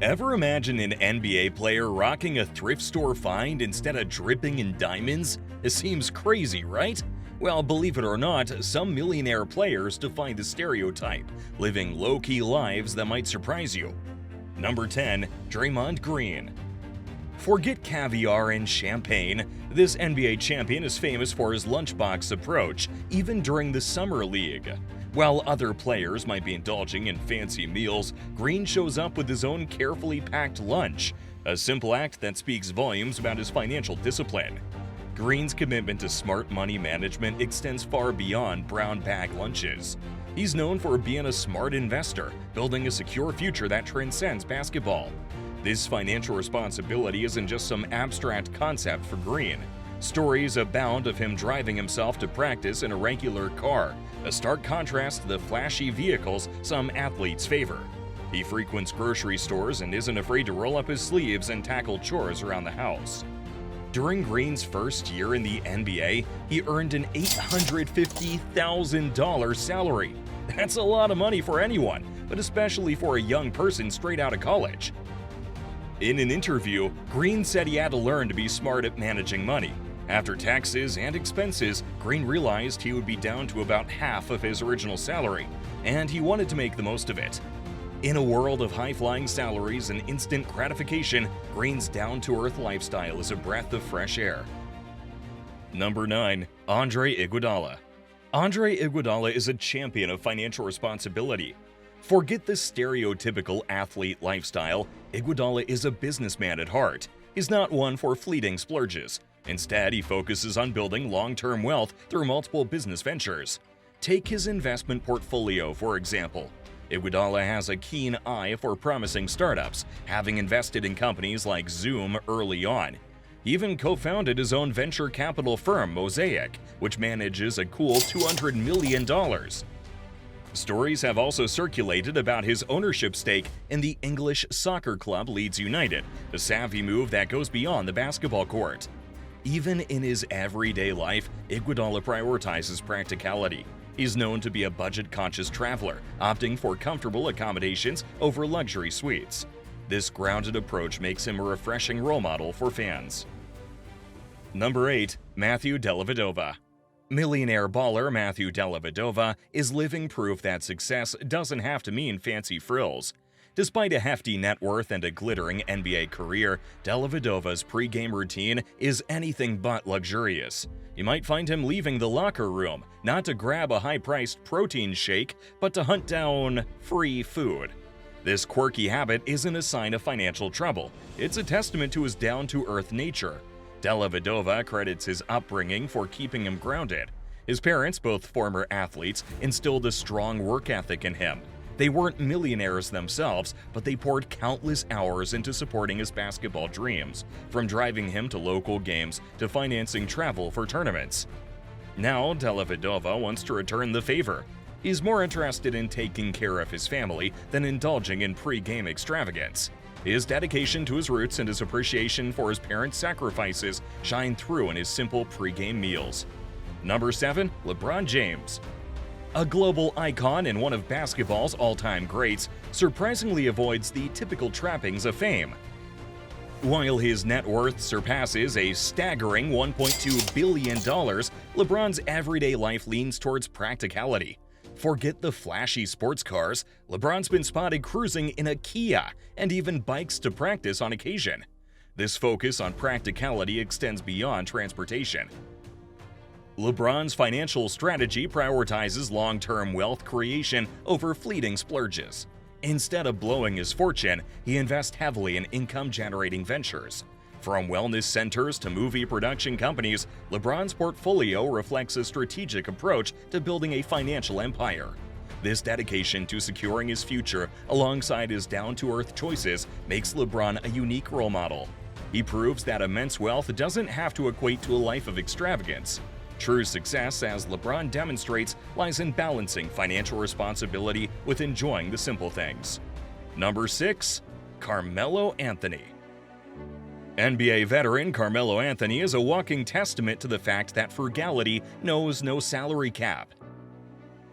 Ever imagine an NBA player rocking a thrift store find instead of dripping in diamonds? It seems crazy, right? Well, believe it or not, some millionaire players defy the stereotype, living low-key lives that might surprise you. Number 10. Draymond Green. Forget caviar and champagne. This NBA champion is famous for his lunchbox approach, even during the Summer League. While other players might be indulging in fancy meals, Green shows up with his own carefully packed lunch, a simple act that speaks volumes about his financial discipline. Green's commitment to smart money management extends far beyond brown bag lunches. He's known for being a smart investor, building a secure future that transcends basketball. This financial responsibility isn't just some abstract concept for Green. Stories abound of him driving himself to practice in a regular car, a stark contrast to the flashy vehicles some athletes favor. He frequents grocery stores and isn't afraid to roll up his sleeves and tackle chores around the house. During Green's first year in the NBA, he earned an $850,000 salary. That's a lot of money for anyone, but especially for a young person straight out of college. In an interview, Green said he had to learn to be smart at managing money. After taxes and expenses, Green realized he would be down to about half of his original salary, and he wanted to make the most of it. In a world of high-flying salaries and instant gratification, Green's down-to-earth lifestyle is a breath of fresh air. Number 9. Andre Iguodala. Andre Iguodala is a champion of financial responsibility. Forget the stereotypical athlete lifestyle. Iguodala is a businessman at heart. He's not one for fleeting splurges. Instead, he focuses on building long-term wealth through multiple business ventures. Take his investment portfolio, for example. Iguodala has a keen eye for promising startups, having invested in companies like Zoom early on. He even co-founded his own venture capital firm, Mosaic, which manages a cool $200 million. Stories have also circulated about his ownership stake in the English soccer club Leeds United, a savvy move that goes beyond the basketball court. Even in his everyday life, Iguodala prioritizes practicality. He's known to be a budget-conscious traveler, opting for comfortable accommodations over luxury suites. This grounded approach makes him a refreshing role model for fans. Number 8. Matthew Dellavedova. Millionaire baller Matthew Dellavedova is living proof that success doesn't have to mean fancy frills. Despite a hefty net worth and a glittering NBA career, Dellavedova's pre-game routine is anything but luxurious. You might find him leaving the locker room, not to grab a high-priced protein shake, but to hunt down free food. This quirky habit isn't a sign of financial trouble. It's a testament to his down-to-earth nature. Dellavedova credits his upbringing for keeping him grounded. His parents, both former athletes, instilled a strong work ethic in him. They weren't millionaires themselves, but they poured countless hours into supporting his basketball dreams, from driving him to local games to financing travel for tournaments. Now, Dellavedova wants to return the favor. He's more interested in taking care of his family than indulging in pre-game extravagance. His dedication to his roots and his appreciation for his parents' sacrifices shine through in his simple pre-game meals. Number 7. LeBron James. A global icon and one of basketball's all-time greats, surprisingly avoids the typical trappings of fame. While his net worth surpasses a staggering $1.2 billion, LeBron's everyday life leans towards practicality. Forget the flashy sports cars, LeBron's been spotted cruising in a Kia and even bikes to practice on occasion. This focus on practicality extends beyond transportation. LeBron's financial strategy prioritizes long-term wealth creation over fleeting splurges. Instead of blowing his fortune, he invests heavily in income-generating ventures. From wellness centers to movie production companies, LeBron's portfolio reflects a strategic approach to building a financial empire. This dedication to securing his future alongside his down-to-earth choices makes LeBron a unique role model. He proves that immense wealth doesn't have to equate to a life of extravagance. True success, as LeBron demonstrates, lies in balancing financial responsibility with enjoying the simple things. Number 6. Carmelo Anthony. NBA veteran Carmelo Anthony is a walking testament to the fact that frugality knows no salary cap.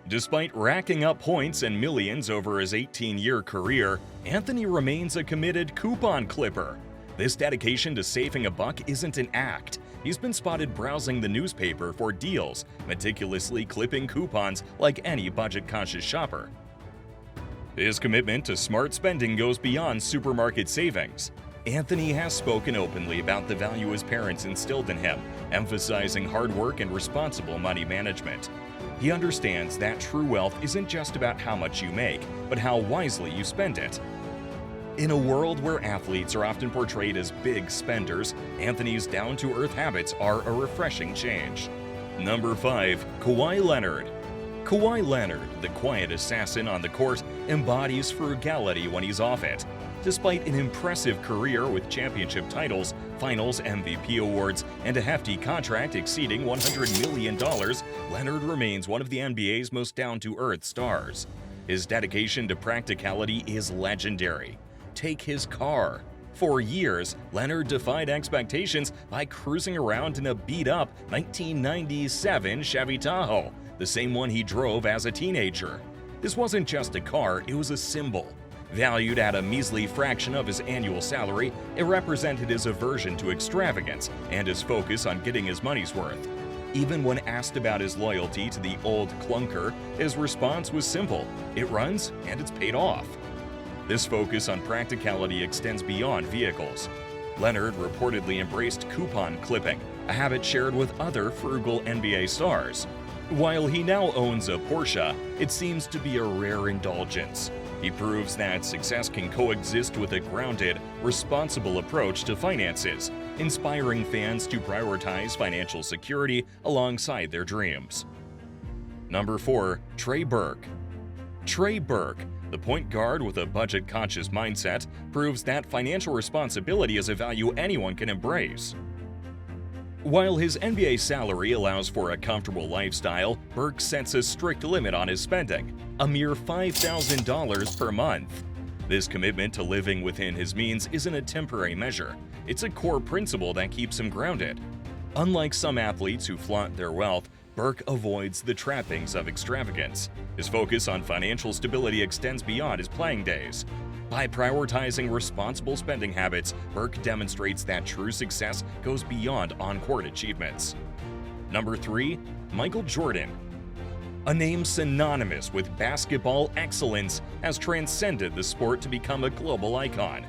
Despite racking up points and millions over his 18-year career, Anthony remains a committed coupon clipper. This dedication to saving a buck isn't an act. He's been spotted browsing the newspaper for deals, meticulously clipping coupons like any budget-conscious shopper. His commitment to smart spending goes beyond supermarket savings. Anthony has spoken openly about the value his parents instilled in him, emphasizing hard work and responsible money management. He understands that true wealth isn't just about how much you make, but how wisely you spend it. In a world where athletes are often portrayed as big spenders, Anthony's down-to-earth habits are a refreshing change. Number 5. Kawhi Leonard. Kawhi Leonard, the quiet assassin on the court, embodies frugality when he's off it. Despite an impressive career with championship titles, finals MVP awards, and a hefty contract exceeding $100 million, Leonard remains one of the NBA's most down-to-earth stars. His dedication to practicality is legendary. Take his car. For years, Leonard defied expectations by cruising around in a beat-up 1997 Chevy Tahoe, the same one he drove as a teenager. This wasn't just a car, it was a symbol. Valued at a measly fraction of his annual salary, it represented his aversion to extravagance and his focus on getting his money's worth. Even when asked about his loyalty to the old clunker, his response was simple: it runs and it's paid off. This focus on practicality extends beyond vehicles. Leonard reportedly embraced coupon clipping, a habit shared with other frugal NBA stars. While he now owns a Porsche, it seems to be a rare indulgence. He proves that success can coexist with a grounded, responsible approach to finances, inspiring fans to prioritize financial security alongside their dreams. Number 4. Trey Burke. Trey Burke, the point guard with a budget-conscious mindset, proves that financial responsibility is a value anyone can embrace. While his NBA salary allows for a comfortable lifestyle, Burke sets a strict limit on his spending, a mere $5,000 per month. This commitment to living within his means isn't a temporary measure, it's a core principle that keeps him grounded. Unlike some athletes who flaunt their wealth, Burke avoids the trappings of extravagance. His focus on financial stability extends beyond his playing days. By prioritizing responsible spending habits, Burke demonstrates that true success goes beyond on-court achievements. Number 3. Michael Jordan. A name synonymous with basketball excellence has transcended the sport to become a global icon.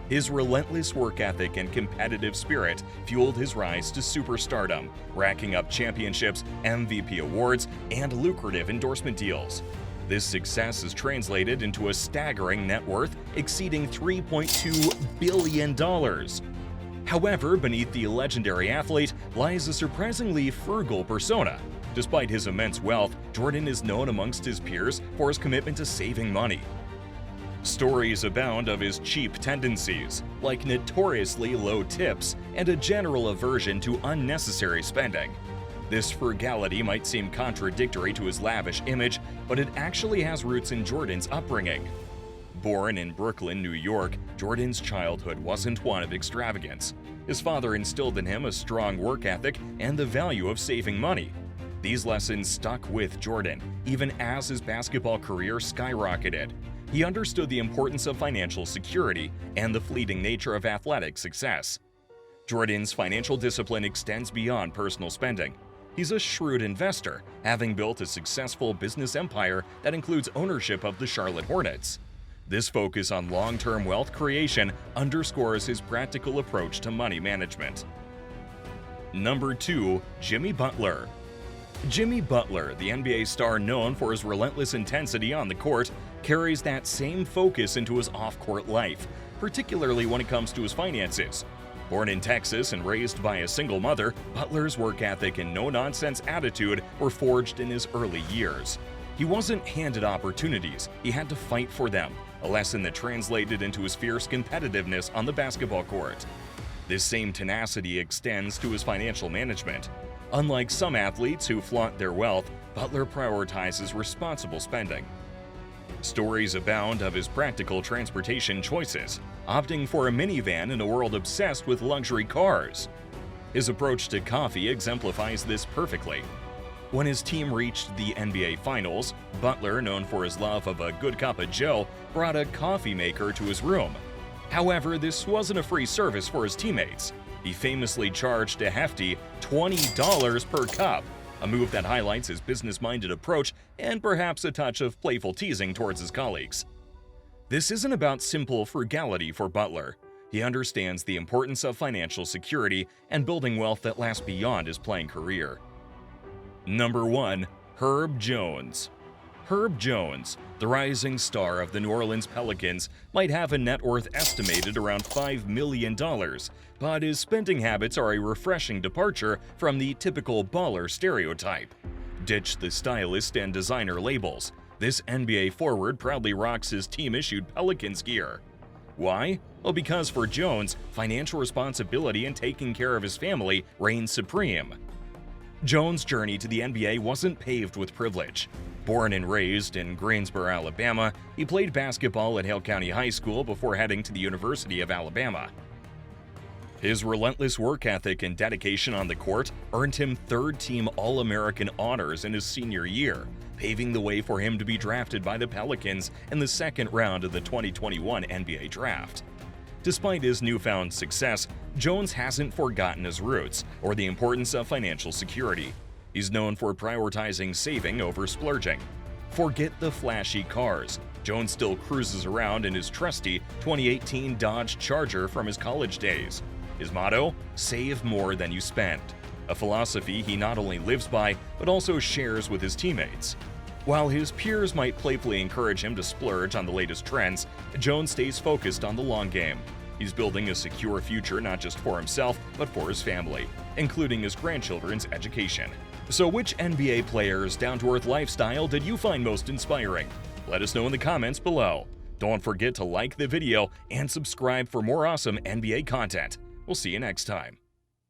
His relentless work ethic and competitive spirit fueled his rise to superstardom, racking up championships, MVP awards, and lucrative endorsement deals. This success is translated into a staggering net worth exceeding $3.2 billion. However, beneath the legendary athlete lies a surprisingly frugal persona. Despite his immense wealth, Jordan is known amongst his peers for his commitment to saving money. Stories abound of his cheap tendencies, like notoriously low tips and a general aversion to unnecessary spending. This frugality might seem contradictory to his lavish image, but it actually has roots in Jordan's upbringing. Born in Brooklyn, New York, Jordan's childhood wasn't one of extravagance. His father instilled in him a strong work ethic and the value of saving money. These lessons stuck with Jordan, even as his basketball career skyrocketed. He understood the importance of financial security and the fleeting nature of athletic success. Jordan's financial discipline extends beyond personal spending. He's a shrewd investor, having built a successful business empire that includes ownership of the Charlotte Hornets. This focus on long-term wealth creation underscores his practical approach to money management. Number 2. Jimmy Butler. Jimmy Butler, the NBA star known for his relentless intensity on the court, carries that same focus into his off-court life, particularly when it comes to his finances. Born in Texas and raised by a single mother, Butler's work ethic and no-nonsense attitude were forged in his early years. He wasn't handed opportunities, he had to fight for them, a lesson that translated into his fierce competitiveness on the basketball court. This same tenacity extends to his financial management. Unlike some athletes who flaunt their wealth, Butler prioritizes responsible spending. Stories abound of his practical transportation choices, opting for a minivan in a world obsessed with luxury cars. His approach to coffee exemplifies this perfectly. When his team reached the NBA Finals, Butler, known for his love of a good cup of joe, brought a coffee maker to his room. However, this wasn't a free service for his teammates. He famously charged a hefty $20 per cup, a move that highlights his business-minded approach and perhaps a touch of playful teasing towards his colleagues. This isn't about simple frugality for Butler. He understands the importance of financial security and building wealth that lasts beyond his playing career. Number 1. Herb Jones. Herb Jones, the rising star of the New Orleans Pelicans, might have a net worth estimated around $5 million, but his spending habits are a refreshing departure from the typical baller stereotype. Ditch the stylist and designer labels. This NBA forward proudly rocks his team-issued Pelicans gear. Why? Well, because for Jones, financial responsibility and taking care of his family reigns supreme. Jones' journey to the NBA wasn't paved with privilege. Born and raised in Greensboro, Alabama, he played basketball at Hale County High School before heading to the University of Alabama. His relentless work ethic and dedication on the court earned him third-team All-American honors in his senior year, paving the way for him to be drafted by the Pelicans in the second round of the 2021 NBA Draft. Despite his newfound success, Jones hasn't forgotten his roots or the importance of financial security. He's known for prioritizing saving over splurging. Forget the flashy cars. Jones still cruises around in his trusty 2018 Dodge Charger from his college days. His motto? Save more than you spend. A philosophy he not only lives by, but also shares with his teammates. While his peers might playfully encourage him to splurge on the latest trends, Jones stays focused on the long game. He's building a secure future not just for himself, but for his family, including his grandchildren's education. So which NBA player's down-to-earth lifestyle did you find most inspiring? Let us know in the comments below. Don't forget to like the video and subscribe for more awesome NBA content. We'll see you next time.